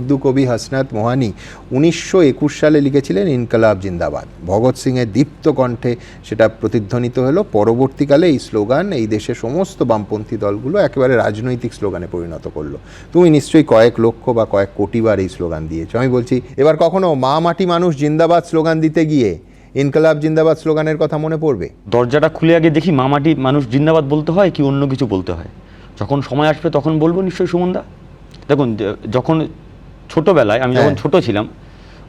উর্দু কবি হাসনাত মোহানি 1921 সালে লিখেছিলেন ইনকলাব জিন্দাবাদ। ভগৎ সিংয়ের দীপ্ত কণ্ঠে সেটা প্রতিধ্বনিত হলো। পরবর্তীকালে এই স্লোগান এই দেশের সমস্ত বামপন্থী দলগুলো একেবারে রাজনৈতিক স্লোগানে পরিণত করলো। তুমি নিশ্চয়ই কয়েক লক্ষ বা কয়েক কোটি বার এই স্লোগান দিয়েছো। আমি বলছি, এবার কখনো মা মাটি মানুষ জিন্দাবাদ স্লোগান দিতে গিয়ে ইনকলাব জিন্দাবাদ স্লোগানের কথা মনে পড়বে? দরজাটা খুলে আগে দেখি মা মাটি মানুষ জিন্দাবাদ বলতে হয় কি অন্য কিছু বলতে হয়। যখন সময় আসবে তখন বলবো নিশ্চয়ই সুমনদা। দেখুন, যখন ছোটবেলায় আমি যখন ছোট ছিলাম,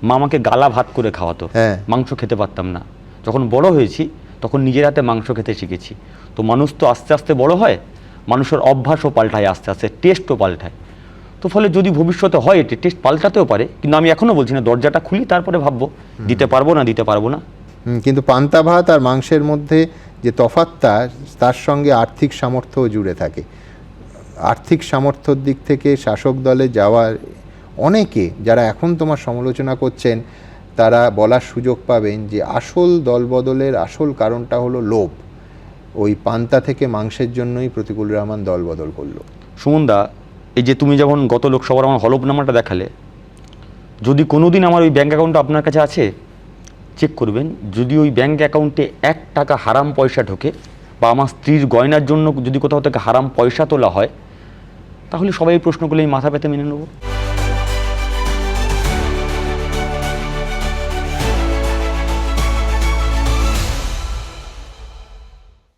মা আমাকে গালা ভাত করে খাওয়াতো, মাংস খেতে পারতাম না। যখন বড় হয়েছি তখন নিজের হাতে মাংস খেতে শিখেছি। তো মানুষ তো আস্তে আস্তে বড় হয়, মানুষের অভ্যাসও পাল্টায়, আস্তে আস্তে টেস্টও পাল্টায়। তো ফলে যদি ভবিষ্যতে হয় এটি টেস্ট পাল্টাতেও পারে, কিন্তু আমি এখনও বলছি না, দরজাটা খুলি তারপরে ভাববো দিতে পারবো না দিতে পারবো না। কিন্তু পান্তা ভাত আর মাংসের মধ্যে যে তফাৎটা, তার সঙ্গে আর্থিক সামর্থ্যও জুড়ে থাকে। আর্থিক সামর্থ্যর দিক থেকে শাসক দলে যাওয়ার অনেকে যারা এখন তোমার সমালোচনা করছেন, তারা বলার সুযোগ পাবেন যে আসল দলবদলের আসল কারণটা হলো লোভ। ওই পান্তা থেকে মাংসের জন্যই প্রতিকুল রহমান দলবদল করলো। সুমনদা, এই যে তুমি যেমন গত লোকসভার আমার হলফনামাটা দেখালে, যদি কোনোদিন আমার ওই ব্যাঙ্ক অ্যাকাউন্টটা আপনার কাছে আছে, চেক করবেন। যদি ওই ব্যাঙ্ক অ্যাকাউন্টে 1 টাকা হারাম পয়সা ঢোকে, বা আমার স্ত্রীর গয়নার জন্য যদি কোথাও থেকে হারাম পয়সা তোলা হয়, তাহলে সবাই এই প্রশ্নগুলো মাথা পেতে মেনে নেব।